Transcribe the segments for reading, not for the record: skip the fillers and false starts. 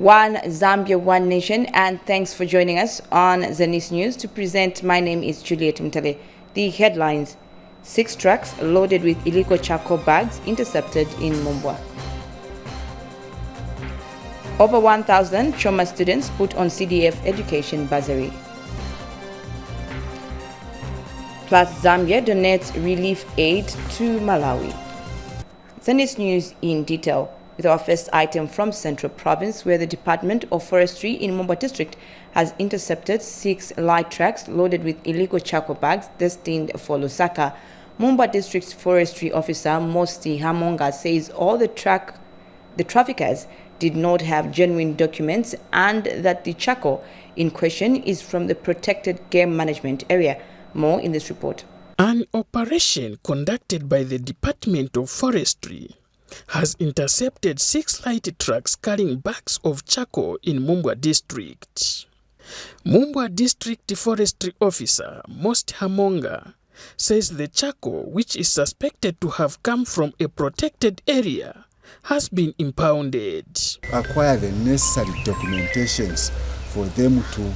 One Zambia, One Nation, and thanks for joining us on Zanis News. To present, my name is Juliet Mtale. The headlines: 6 trucks loaded with illegal charcoal bags intercepted in Mumbwa. Over 1,000 Choma students put on CDF education bursary. Plus, Zambia donates relief aid to Malawi. Zanis News in detail, with our first item from Central Province, where the Department of Forestry in Mumbwa District has intercepted 6 light trucks loaded with illegal charcoal bags destined for Lusaka. Mumbwa District's Forestry Officer Mosti Hamonga says all the traffickers did not have genuine documents and that the charcoal in question is from the protected game management area. More in this report. An operation conducted by the Department of Forestry has intercepted 6 light trucks carrying bags of charcoal in Mumbwa District. Mumbwa District Forestry Officer Most Hamonga says the charcoal, which is suspected to have come from a protected area, has been impounded. Acquire the necessary documentations for them to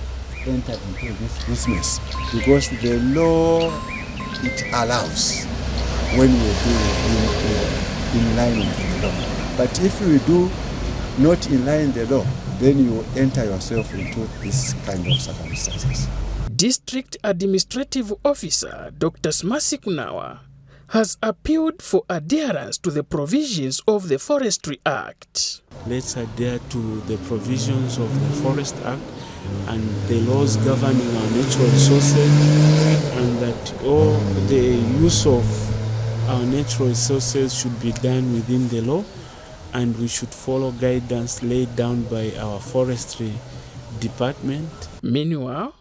enter into this business, because the law it allows when we do in line with the law. But if we do not in line with the law, then you enter yourself into this kind of circumstances. District Administrative Officer Dr. Smasi has appealed for adherence to the provisions of the Forestry Act. Let's adhere to the provisions of the Forest Act and the laws governing our natural resources, and that all the use of our natural resources should be done within the law, and we should follow guidance laid down by our forestry department. Meanwhile,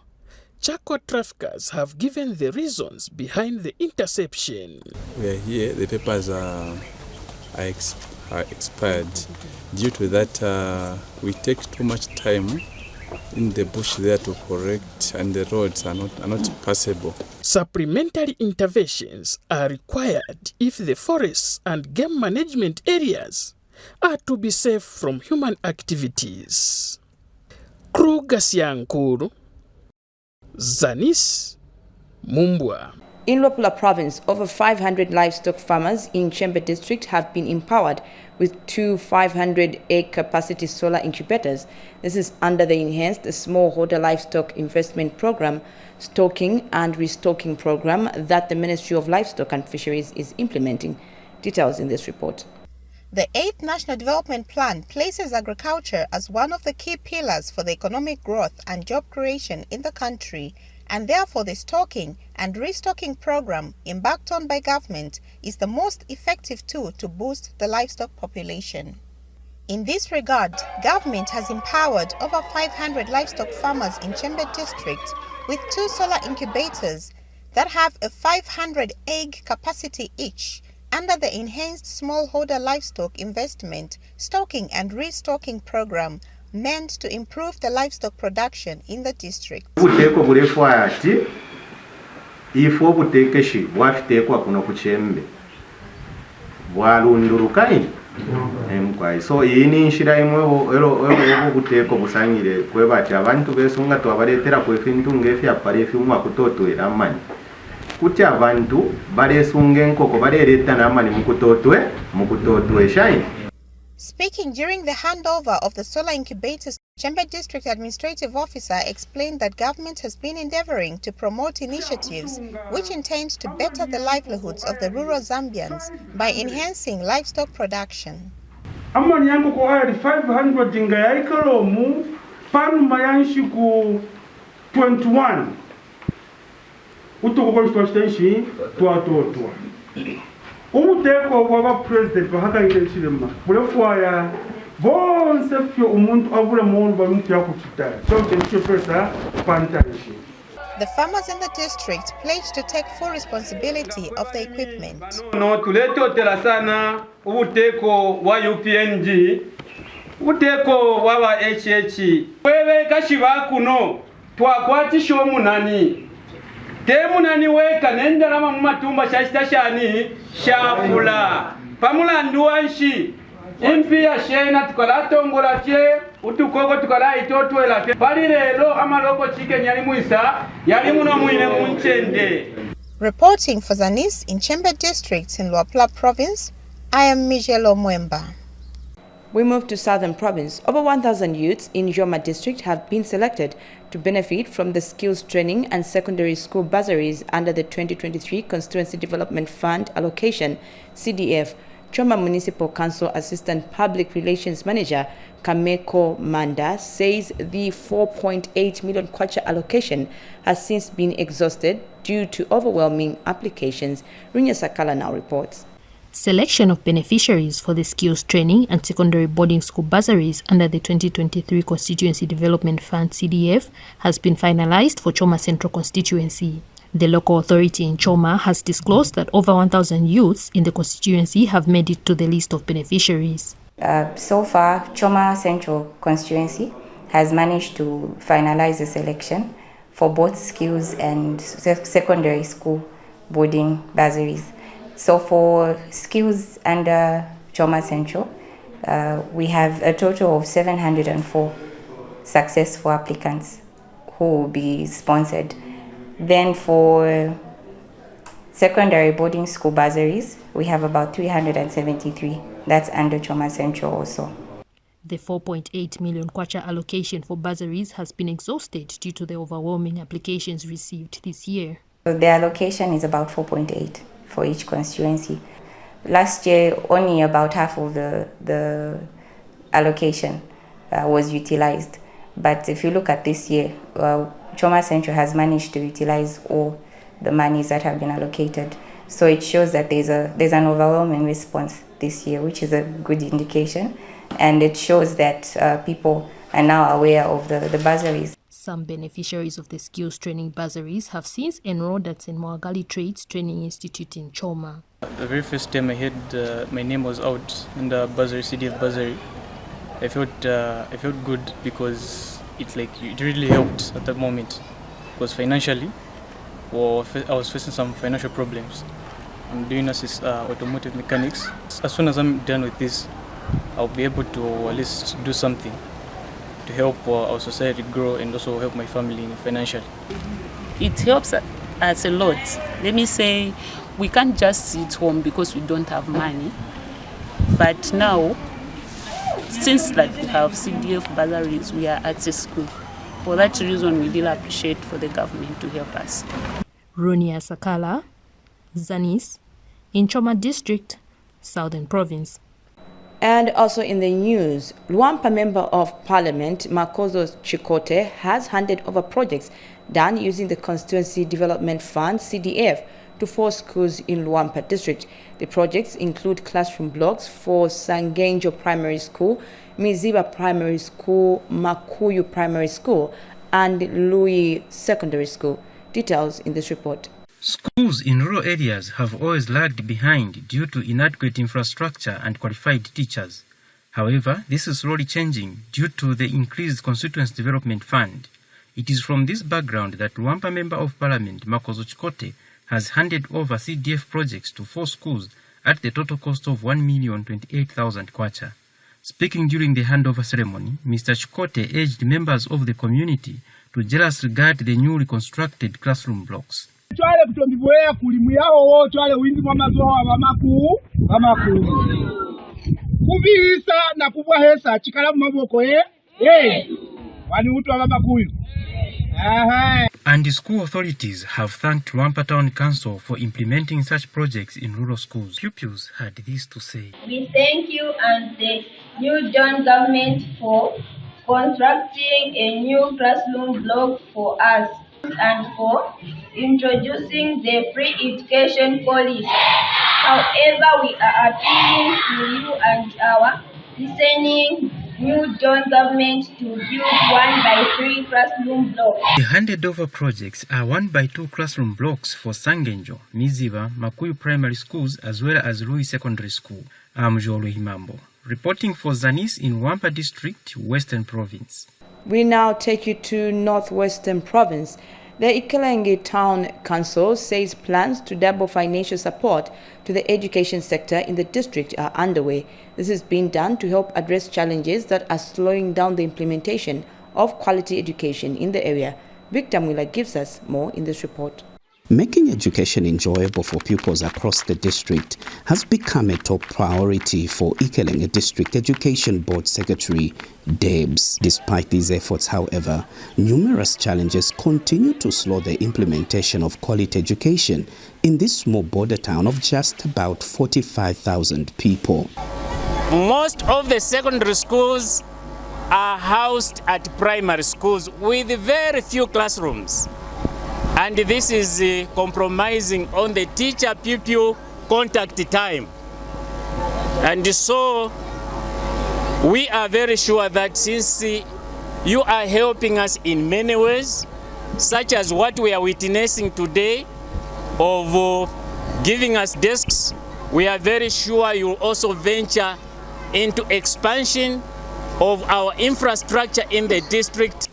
charcoal traffickers have given the reasons behind the interception. We are here, the papers are expired. Due to that, we take too much time in the bush there to correct, and the roads are not passable. Supplementary interventions are required if the forests and game management areas are to be safe from human activities. Krugasiankuru, Zanis, Mumbwa. In Luapula Province, over 500 livestock farmers in Chembe District have been empowered with 2 500-acre capacity solar incubators. This is under the enhanced smallholder livestock investment program, stocking and restocking program that the Ministry of Livestock and Fisheries is implementing. Details in this report. The 8th National Development Plan places agriculture as one of the key pillars for the economic growth and job creation in the country, and therefore the stocking and restocking program embarked on by government is the most effective tool to boost the livestock population. In this regard, government has empowered over 500 livestock farmers in Chembe District with 2 solar incubators that have a 500-egg capacity each under the enhanced smallholder livestock investment, stocking and restocking program meant to improve the livestock production in the district. Ubuteko burefu ati ifo obutekeshi bwafitekwa kuno ku Chembe bwalundurukai emkwai so yini nshira imwe obuteko busangire kweba ati abantu besunga twabaletera kwefintu ngefya parefi umwa kutotwera amani kuti abantu balesunga enkoko balereta namani mukutotwe shine. Speaking during the handover of the solar incubators, Chembe District Administrative Officer explained that government has been endeavoring to promote initiatives which intend to better the livelihoods of the rural Zambians by enhancing livestock production. Amani yangu ko ayari 500 jinga ya ikalomu panu mayanshi ku 21 utuko constitution twatotwa. Umuteko waba president bahaka ilechilema bulefwaya bonse fyo umuntu abule muntu bamuntu yakutita so tekyo pesa pantanshi. The farmers in the district pledged to take full responsibility of the equipment. No tuleto tela sana ubuteko wa UPNG ubuteko wa HH wewe kashiba kuno twakwatisha omunani temunani weka nendalama mu matumba shashitashani shafula pamulandu wanshi impia shena tukalatongola fye utukoko tukalaitotwela fye bali lero amaloko chike nyali muisa yali muno mwine munchende. Reporting for Zanis in Chembe District in Luapula Province, I am Mijelo Mwemba. We move to Southern Province. Over 1,000 youths in Joma District have been selected to benefit from the skills training and secondary school bursaries under the 2023 Constituency Development Fund allocation, CDF. Choma Municipal Council Assistant Public Relations Manager Kameko Manda says the 4.8 million kwacha allocation has since been exhausted due to overwhelming applications. Rinya Sakala now reports. Selection of beneficiaries for the skills training and secondary boarding school bursaries under the 2023 Constituency Development Fund CDF has been finalized for Choma Central Constituency. The local authority in Choma has disclosed that over 1,000 youths in the constituency have made it to the list of beneficiaries. So far, Choma Central Constituency has managed to finalize the selection for both skills and secondary school boarding bursaries. So for skills under Choma Central, we have a total of 704 successful applicants who will be sponsored. Then for secondary boarding school bursaries, we have about 373. That's under Choma Central also. The 4.8 million kwacha allocation for bursaries has been exhausted due to the overwhelming applications received this year. So the allocation is about 4.8 for each constituency. Last year, only about half of the allocation was utilized. But if you look at this year, Choma Central has managed to utilize all the monies that have been allocated. So it shows that there's an overwhelming response this year, which is a good indication. And it shows that people are now aware of the bursaries. Some beneficiaries of the skills training bursaries have since enrolled at St. Mwagali Trades Training Institute in Choma. The very first time I heard my name was out in the bursary, CDF bursary, I felt good because it really helped at that moment. Because financially, I was facing some financial problems. I'm doing automotive mechanics. As soon as I'm done with this, I'll be able to at least do something to help our society grow and also help my family financially. It helps us a lot. Let me say, we can't just sit home because we don't have money. But now, since that we have CDF bursaries, we are at a school. For that reason, we really appreciate for the government to help us. Ronia Sakala, Zanis, in Choma District, Southern Province. And also in the news, Luampa Member of Parliament Makozo Chikote has handed over projects done using the Constituency Development Fund (CDF) to 4 schools in Luampa District. The projects include classroom blocks for Sangenjo Primary School, Miziba Primary School, Makuyu Primary School, and Lui Secondary School. Details in this report. Schools in rural areas have always lagged behind due to inadequate infrastructure and qualified teachers. However, this is slowly changing due to the increased Constituency Development Fund. It is from this background that Luampa Member of Parliament Makozo Chikote has handed over CDF projects to 4 schools at the total cost of 1,028,000 kwacha. Speaking during the handover ceremony, Mr. Chikote urged members of the community to jealously guard the newly constructed classroom blocks. Twale kutombiboya kulimu yao twale wingi mwa mazoa wa maku kubisa na kubwa hesa chikala maboko wani utu wa makuyu. And the school authorities have thanked Luampa Town Council for implementing such projects in rural schools. Pupils had this to say. We thank you and the new John government for constructing a new classroom block for us and for introducing the free education policy. However, we are appealing to you and our listening new John government to build 1x3 classroom blocks. The handed over projects are 1x2 classroom blocks for Sangenjo, Miziba, Makuyu Primary Schools as well as Lui Secondary School. I'm Jolo Himambo, reporting for Zanis in Luampa District, Western Province. We now take you to Northwestern Province. The Ikelengi Town Council says plans to double financial support to the education sector in the district are underway. This is being done to help address challenges that are slowing down the implementation of quality education in the area. Victor Miller gives us more in this report. Making education enjoyable for pupils across the district has become a top priority for Ikelengi District Education Board Secretary Debs. Despite these efforts, however, numerous challenges continue to slow the implementation of quality education in this small border town of just about 45,000 people. Most of the secondary schools are housed at primary schools with very few classrooms. And this is compromising on the teacher-pupil contact time. And so we are very sure that since you are helping us in many ways, such as what we are witnessing today of giving us desks, we are very sure you will also venture into expansion of our infrastructure in the district.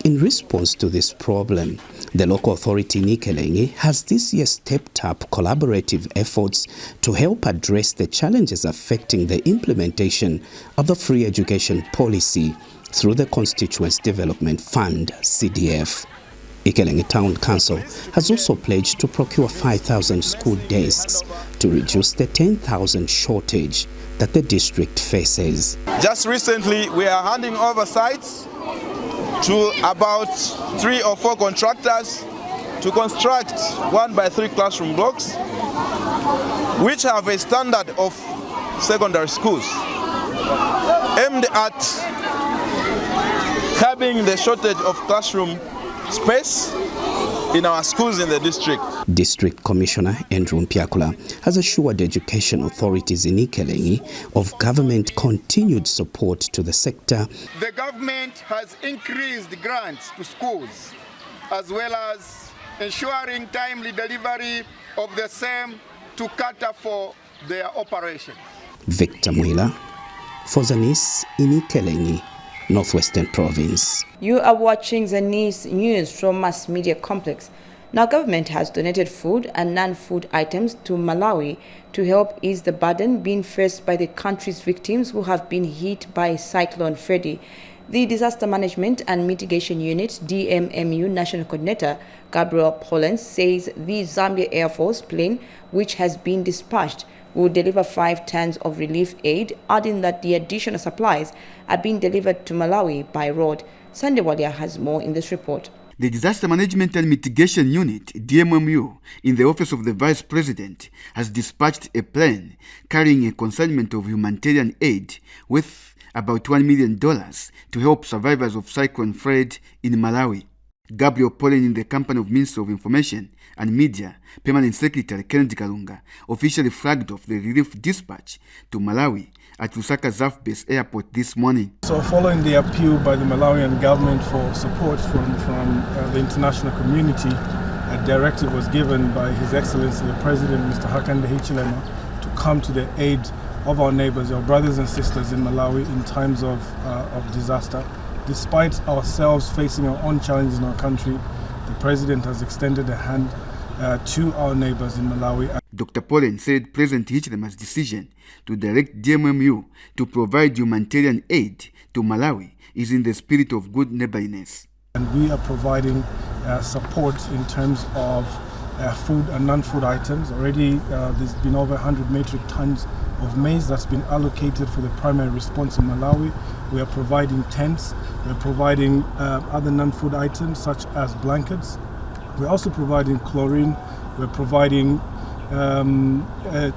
In response to this problem, the local authority in Ikelengi has this year stepped up collaborative efforts to help address the challenges affecting the implementation of the free education policy through the Constituency Development Fund, CDF. Ikelengi Town Council has also pledged to procure 5,000 school desks to reduce the 10,000 shortage that the district faces. Just recently, we are handing over sites to about 3 or 4 contractors to construct 1x3 classroom blocks, which have a standard of secondary schools, aimed at curbing the shortage of classroom space in our schools in the district. District Commissioner Andrew Mpiakula has assured education authorities in Ikelengi of government continued support to the sector. The government has increased grants to schools, as well as ensuring timely delivery of the same to cater for their operations. Victor Mwila for Zanis in Ikelengi, Northwestern Province. You are watching Zanis News from Mass Media Complex. Now, government has donated food and non-food items to Malawi to help ease the burden being faced by the country's victims who have been hit by Cyclone Freddy. The Disaster Management and Mitigation Unit, DMMU National Coordinator Gabriel Pollens says the Zambia Air Force plane, which has been dispatched, will deliver 5 tons of relief aid, adding that the additional supplies are being delivered to Malawi by road. Sunday Walia has more in this report. The Disaster Management and Mitigation Unit, DMMU, in the Office of the Vice President, has dispatched a plane carrying a consignment of humanitarian aid with about $1 million to help survivors of Cyclone Freddy in Malawi. Gabriel Pollen, in the company of Minister of Information and Media, Permanent Secretary Kennedy Kalunga, officially flagged off the relief dispatch to Malawi at Lusaka ZAF Base Airport this morning. So following the appeal by the Malawian government for support from the international community, a directive was given by His Excellency the President, Mr. Hakainde Hichilema, to come to the aid of our neighbors, our brothers and sisters in Malawi in times of disaster. Despite ourselves facing our own challenges in our country, the President has extended a hand to our neighbors in Malawi. Dr. Pollen said President Hichilema's decision to direct DMMU to provide humanitarian aid to Malawi is in the spirit of good neighborliness. And we are providing support in terms of food and non-food items. Already there's been over 100 metric tons of maize that's been allocated for the primary response in Malawi. We are providing tents, we're providing other non-food items such as blankets. We're also providing chlorine, we're providing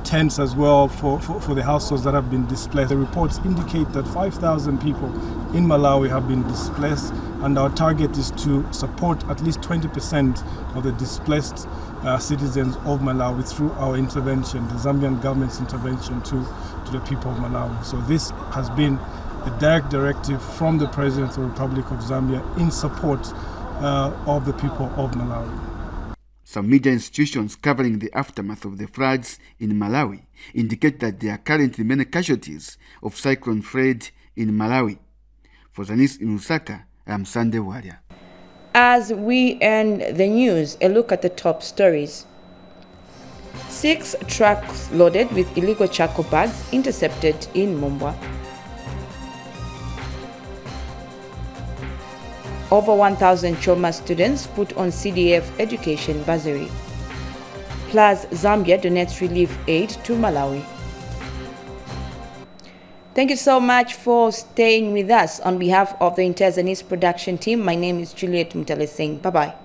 tents as well for the households that have been displaced. The reports indicate that 5,000 people in Malawi have been displaced, and our target is to support at least 20% of the displaced citizens of Malawi through our intervention, the Zambian government's intervention to the people of Malawi. So this has been a direct directive from the President of the Republic of Zambia in support of the people of Malawi. Some media institutions covering the aftermath of the floods in Malawi indicate that there are currently many casualties of Cyclone Freddy in Malawi. For Zanis in Lusaka, I am Sunday Warrior. As we end the news, a look at the top stories. 6 trucks loaded with illegal charcoal bags intercepted in Mumbwa. Over 1,000 Choma students put on CDF education bursary. Plus, Zambia donates relief aid to Malawi. Thank you so much for staying with us. On behalf of the entire Zanis production team, my name is Juliet Mutale saying bye-bye.